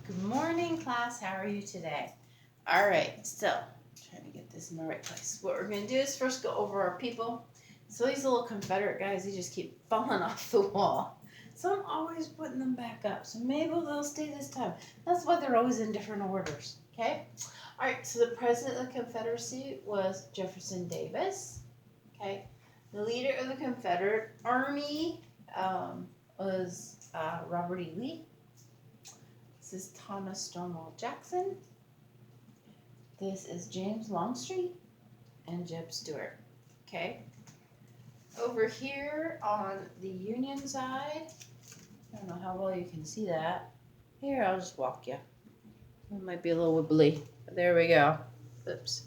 Good morning, class. How are you today? All right, so trying to get this in the right place. What we're going to do is first go over our people. So these little Confederate guys, they just keep falling off the wall. So I'm always putting them back up. So maybe they'll stay this time. That's why they're always in different orders, okay? All right, so the president of the Confederacy was Jefferson Davis, okay? The leader of the Confederate Army was Robert E. Lee. This is Thomas Stonewall Jackson. This is James Longstreet and Jeb Stuart. Okay. Over here on the Union side, I don't know how well you can see that. Here, I'll just walk you. It might be a little wibbly. But there we go. Oops.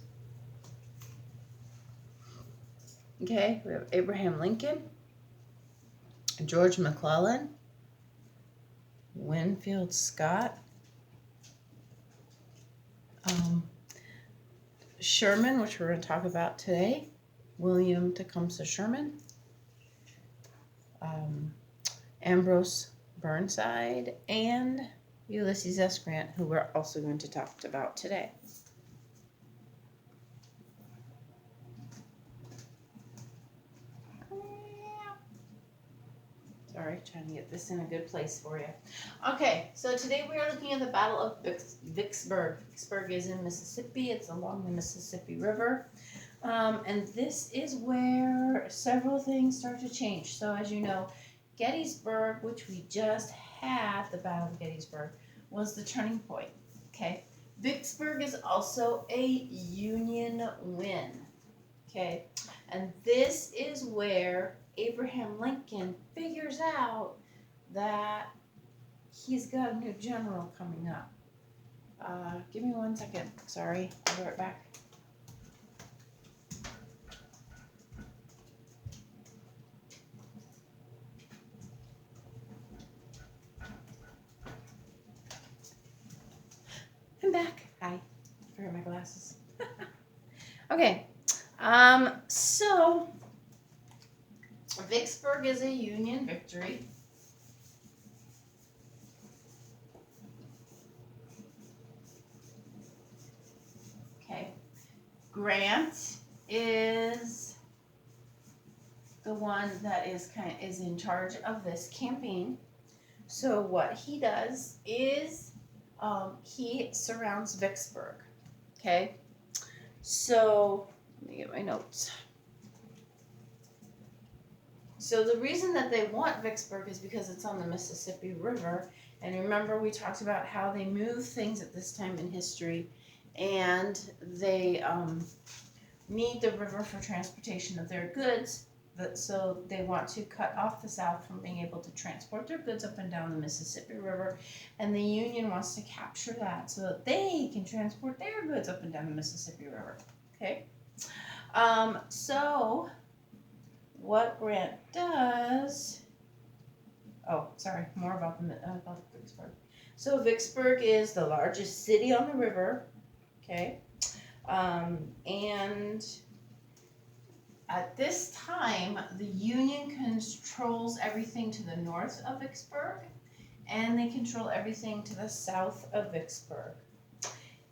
Okay, we have Abraham Lincoln, George McClellan, Winfield Scott, Sherman, which we're going to talk about today, William Tecumseh Sherman, Ambrose Burnside, and Ulysses S. Grant, who we're also going to talk about today. Sorry, trying to get this in a good place for you. Okay, so today we are looking at the Battle of Vicksburg. Vicksburg is in Mississippi. It's along the Mississippi River. And this is where several things start to change. So as you know, Gettysburg, which we just had, the Battle of Gettysburg, was the turning point. Okay, Vicksburg is also a Union win. Okay, and this is where Abraham Lincoln figures out that he's got a new general coming up. Give me 1 second. Sorry, I'll be right back. I'm back. Hi. I forgot my glasses. Okay. So Vicksburg is a Union victory. Okay. Grant is the one that is in charge of this campaign. So what he does is he surrounds Vicksburg. Okay. So let me get my notes. So the reason that they want Vicksburg is because it's on the Mississippi River. And remember, we talked about how they move things at this time in history. And they need the river for transportation of their goods. So they want to cut off the South from being able to transport their goods up and down the Mississippi River. And the Union wants to capture that so that they can transport their goods up and down the Mississippi River. Okay? So what Grant does, more about Vicksburg. So Vicksburg is the largest city on the river, okay, and at this time, the Union controls everything to the north of Vicksburg, and they control everything to the south of Vicksburg.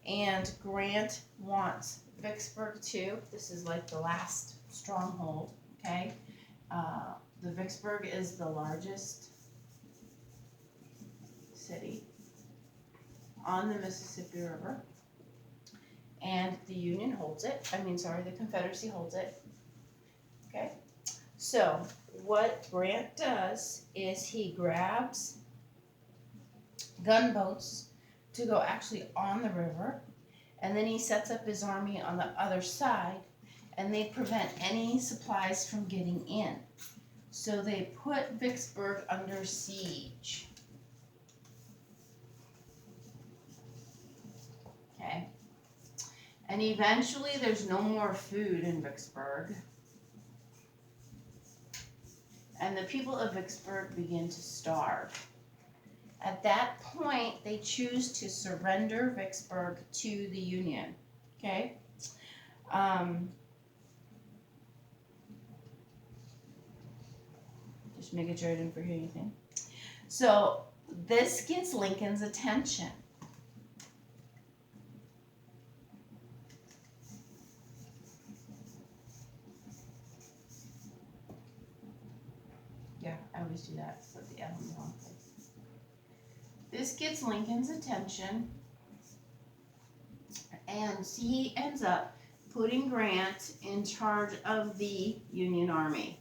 And Grant wants Vicksburg too. This is like the last stronghold. Okay, the Vicksburg is the largest city on the Mississippi River, and the Union holds it. The Confederacy holds it. Okay, so what Grant does is he grabs gunboats to go actually on the river, and then he sets up his army on the other side. And they prevent any supplies from getting in. So they put Vicksburg under siege. Okay. And eventually there's no more food in Vicksburg. And the people of Vicksburg begin to starve. At that point, they choose to surrender Vicksburg to the Union. Okay. Just making sure I didn't forget anything. So this gets Lincoln's attention. this gets Lincoln's attention, and he ends up putting Grant in charge of the Union Army.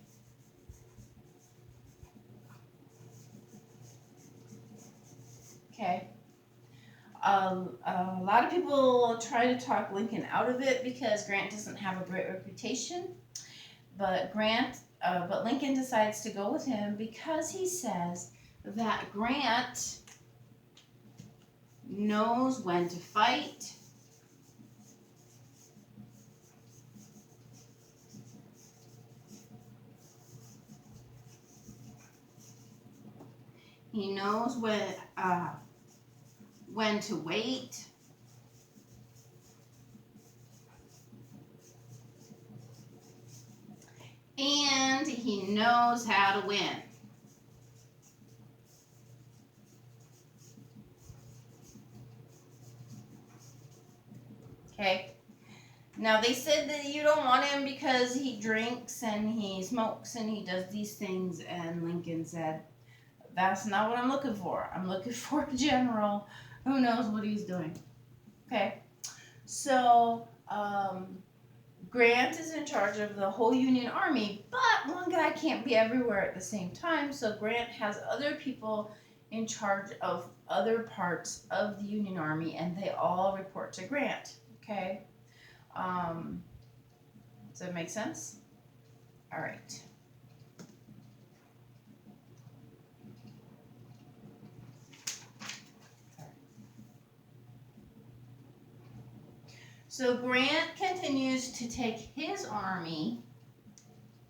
Okay. A lot of people try to talk Lincoln out of it because Grant doesn't have a great reputation, but Lincoln decides to go with him because he says that Grant knows when to fight. He knows when to wait. And he knows how to win. Okay. Now they said that you don't want him because he drinks and he smokes and he does these things, and Lincoln said, that's not what I'm looking for. I'm looking for a general who knows what he's doing. Okay. So Grant is in charge of the whole Union Army, but one guy can't be everywhere at the same time, so Grant has other people in charge of other parts of the Union Army, and they all report to Grant. Okay. Does that make sense? All right. So Grant continues to take his army,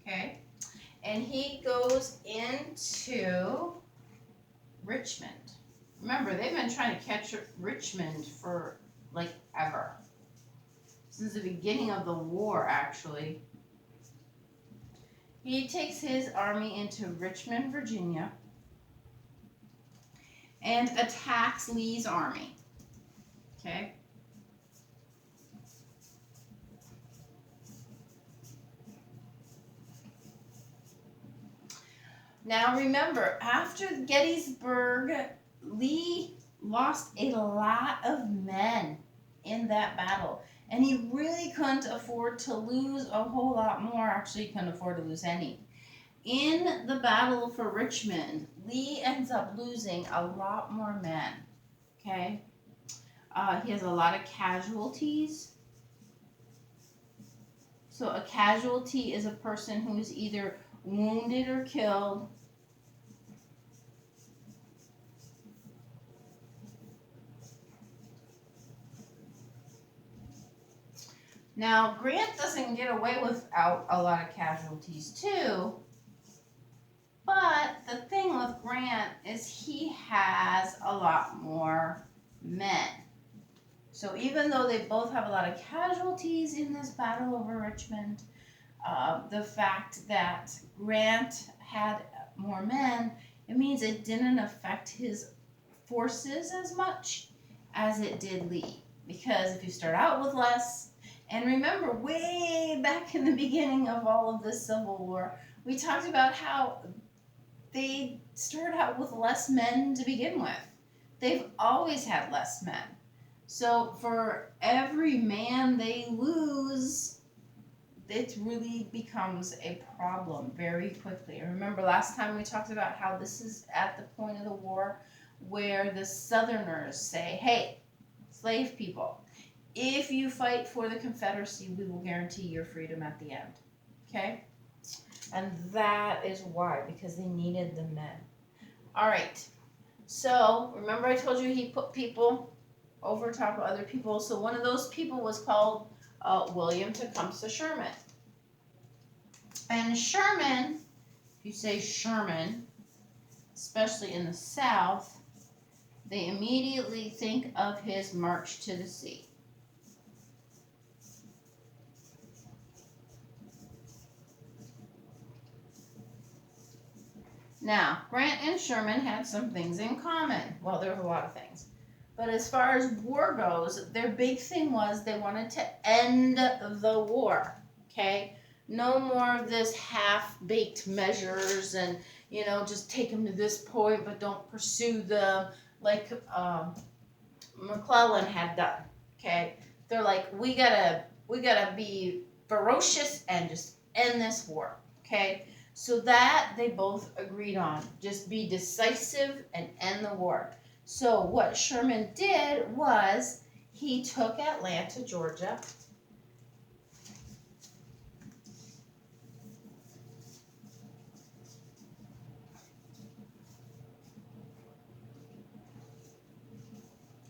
okay, and he goes into Richmond. Remember, they've been trying to catch Richmond for like ever. Since the beginning of the war, actually. He takes his army into Richmond, Virginia, and attacks Lee's army. Okay? Now remember, after Gettysburg, Lee lost a lot of men in that battle. And he really couldn't afford to lose a whole lot more. Actually, he couldn't afford to lose any. In the battle for Richmond, Lee ends up losing a lot more men. Okay? He has a lot of casualties. So a casualty is a person who is either wounded or killed. Now, Grant doesn't get away without a lot of casualties too, but the thing with Grant is he has a lot more men. So even though they both have a lot of casualties in this battle over Richmond, the fact that Grant had more men, it means it didn't affect his forces as much as it did Lee. Because if you start out with less, and remember, way back in the beginning of all of this Civil War, we talked about how they started out with less men to begin with. They've always had less men. So for every man they lose, it really becomes a problem very quickly. Remember last time we talked about how this is at the point of the war where the Southerners say, hey, slave people, if you fight for the Confederacy, we will guarantee your freedom at the end. Okay? And that is why, because they needed the men. All right. So, remember I told you he put people over top of other people. So, one of those people was called William Tecumseh Sherman. And Sherman, if you say Sherman, especially in the South, they immediately think of his march to the sea. Now, Grant and Sherman had some things in common. Well, there was a lot of things. But as far as war goes, their big thing was they wanted to end the war. Okay? No more of this half-baked measures and, just take them to this point but don't pursue them. like McClellan had done. Okay, they're like, we gotta be ferocious and just end this war. Okay, so that they both agreed on, just be decisive and end the war. So what Sherman did was he took Atlanta, Georgia.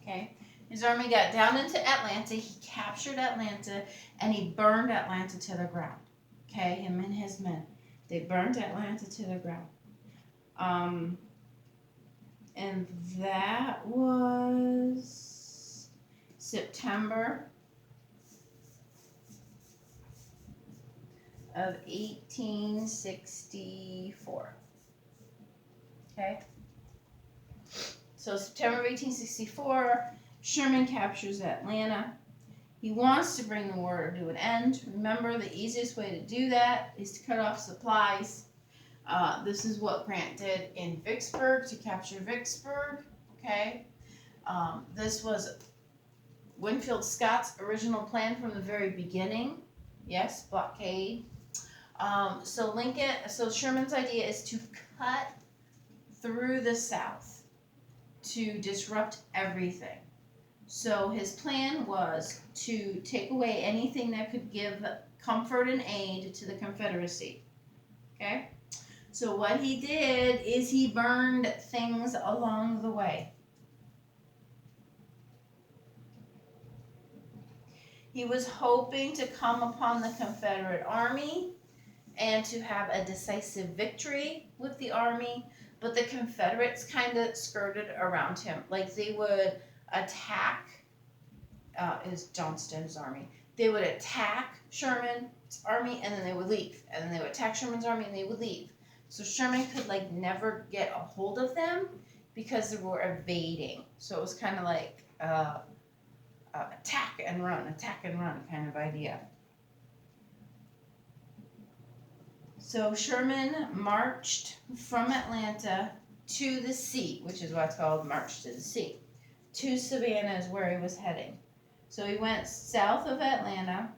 Okay, his army got down into Atlanta. He captured Atlanta and he burned Atlanta to the ground. Okay, him and his men. They burned Atlanta to the ground. And that was September of 1864. Okay? So September of 1864, Sherman captures Atlanta. He wants to bring the war to an end. Remember, the easiest way to do that is to cut off supplies. This is what Grant did in Vicksburg to capture Vicksburg. Okay, this was Winfield Scott's original plan from the very beginning. Yes, blockade. So Sherman's idea is to cut through the South to disrupt everything. So his plan was to take away anything that could give comfort and aid to the Confederacy. Okay? So what he did is he burned things along the way. He was hoping to come upon the Confederate army and to have a decisive victory with the army, but the Confederates kind of skirted around him. Like they would attack is Johnston's army. They would attack Sherman's army and then they would leave. And then they would attack Sherman's army and they would leave. So Sherman could like never get a hold of them because they were evading. So it was kind of like attack and run kind of idea. So Sherman marched from Atlanta to the sea, which is why it's called March to the Sea. To Savannah is where he was heading. So he went south of Atlanta.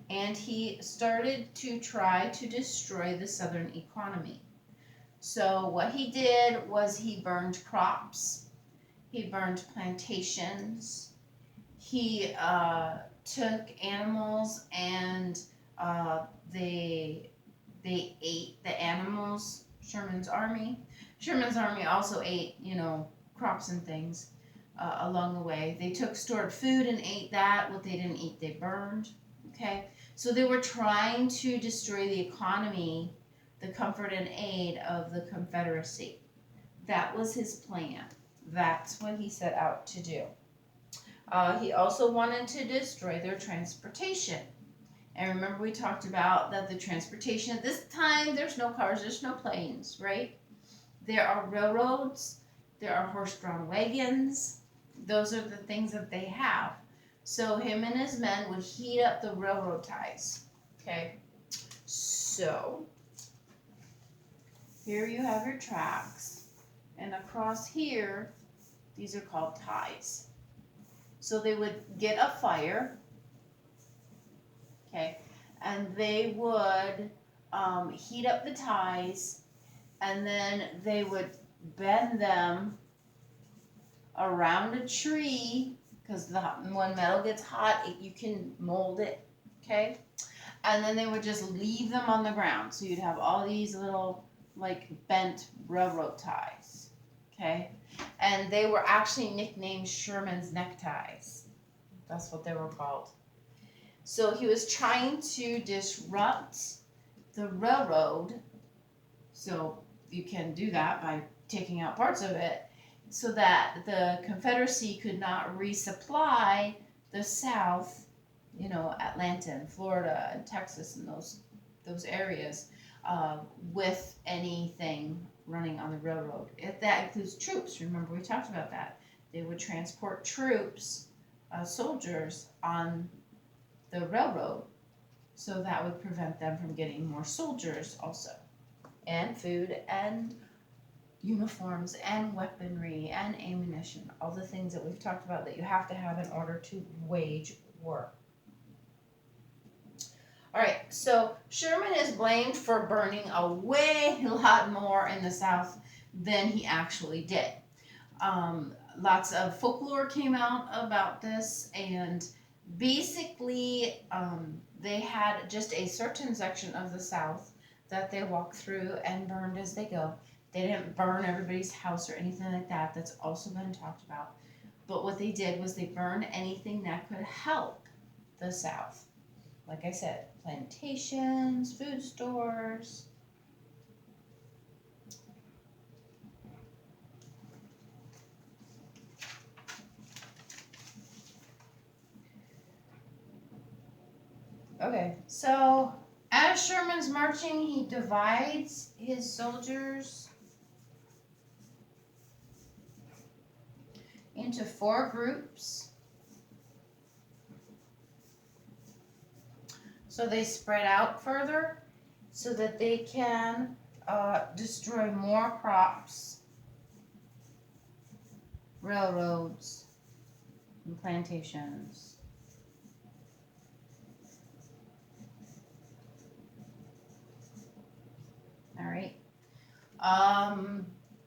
And he started to try to destroy the Southern economy. So what he did was he burned crops. He burned plantations. He took animals and they ate the animals. Sherman's army also ate, crops and things along the way. They took stored food and ate that. What they didn't eat, they burned. Okay, so they were trying to destroy the economy, the comfort and aid of the Confederacy. That was his plan. That's what he set out to do. He also wanted to destroy their transportation. And remember we talked about that the transportation at this time, there's no cars, there's no planes, right? There are railroads, there are horse-drawn wagons. Those are the things that they have. So him and his men would heat up the railroad ties. Okay, so here you have your tracks, and across here, these are called ties. So they would get a fire, okay, and they would heat up the ties, and then they would bend them around a tree, because when metal gets hot, you can mold it, okay? And then they would just leave them on the ground. So you'd have all these little, like, bent railroad ties, okay? And they were actually nicknamed Sherman's neckties. That's what they were called. So he was trying to disrupt the railroad. So you can do that by taking out parts of it, so that the Confederacy could not resupply the South, Atlanta and Florida and Texas and those areas with anything running on the railroad. That includes troops. Remember we talked about that. They would transport troops, soldiers on the railroad, so that would prevent them from getting more soldiers also. and food and uniforms and weaponry and ammunition, all the things that we've talked about that you have to have in order to wage war. All right, so Sherman is blamed for burning a way lot more in the South than he actually did. Lots of folklore came out about this, and basically they had just a certain section of the South that they walked through and burned as they go. They didn't burn everybody's house or anything like that. That's also been talked about. But what they did was they burned anything that could help the South. Like I said, plantations, food stores. Okay, so as Sherman's marching, he divides his soldiers into 4 groups. So they spread out further so that they can destroy more crops, railroads, and plantations. All right.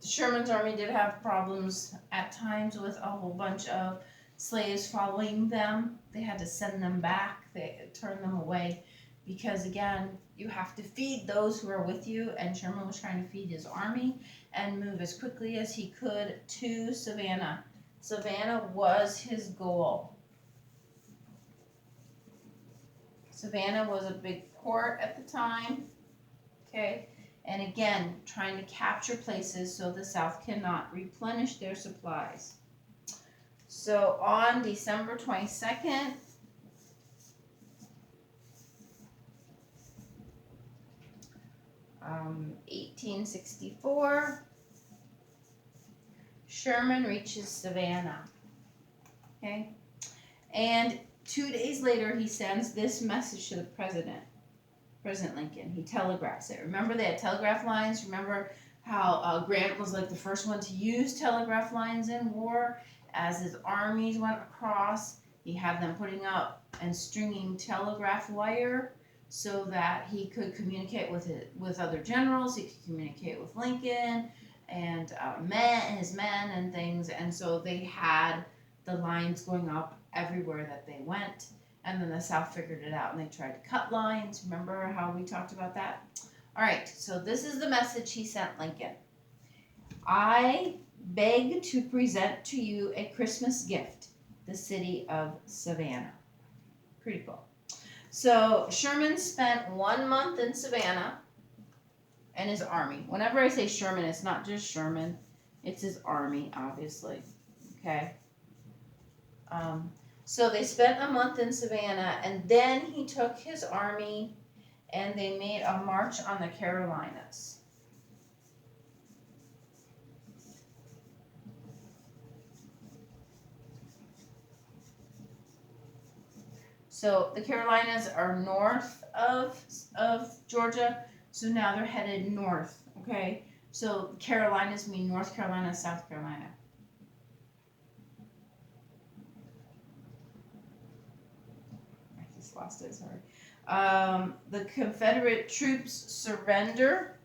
Sherman's army did have problems at times with a whole bunch of slaves following them. They had to send them back. They turned them away because, again, you have to feed those who are with you, and Sherman was trying to feed his army and move as quickly as he could to Savannah. Savannah was his goal. Savannah was a big port at the time, okay? And again, trying to capture places so the South cannot replenish their supplies. So on December 22nd, um, 1864, Sherman reaches Savannah. Okay, and 2 days later, he sends this message to the President Lincoln. He telegraphs it. Remember, they had telegraph lines. Remember how Grant was like the first one to use telegraph lines in war. As his armies went across, he had them putting up and stringing telegraph wire so that he could communicate with other generals. He could communicate with Lincoln and his men and things. And so they had the lines going up everywhere that they went. And then the South figured it out and they tried to cut lines. Remember how we talked about that? All right, so this is the message he sent Lincoln. I beg to present to you a Christmas gift, the city of Savannah. Pretty cool. So Sherman spent 1 month in Savannah and his army. Whenever I say Sherman, it's not just Sherman. It's his army, obviously. Okay? So they spent a month in Savannah, and then he took his army and they made a march on the Carolinas. So the Carolinas are north of Georgia, so now they're headed north, okay? So Carolinas mean North Carolina, South Carolina. Lost it, sorry. The Confederate troops surrender.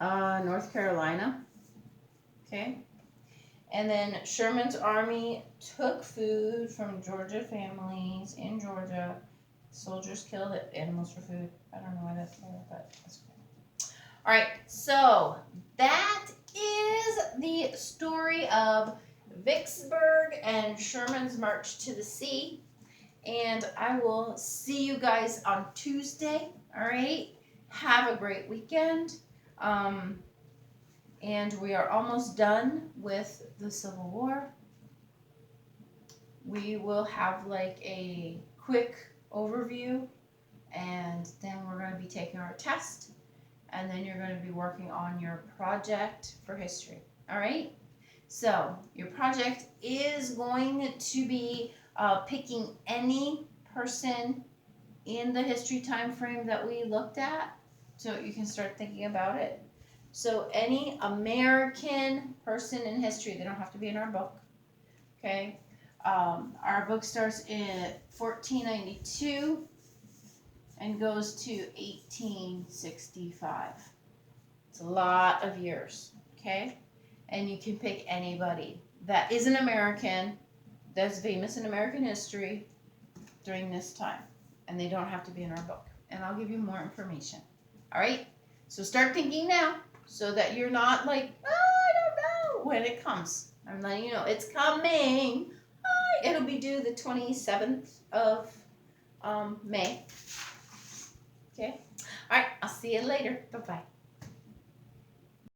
North Carolina. Okay. And then Sherman's army took food from Georgia families in Georgia. Soldiers killed animals for food. I don't know why that's there, but that's okay. All right, so that is the story of Vicksburg and Sherman's march to the sea. And I will see you guys on Tuesday. All right, have a great weekend. And we are almost done with the Civil War. We will have like a quick overview, and then we're going to be taking our test, and then you're going to be working on your project for history. All right? So your project is going to be picking any person in the history time frame that we looked at, so you can start thinking about it. So any American person in history, they don't have to be in our book, okay? Our book starts in 1492 and goes to 1865. It's a lot of years, okay? And you can pick anybody that is an American, that's famous in American history during this time. And they don't have to be in our book. And I'll give you more information. All right? So start thinking now so that you're not like, oh, I don't know when it comes. I'm letting you know it's coming. It'll be due the 27th of May. Okay? All right. I'll see you later. Bye-bye.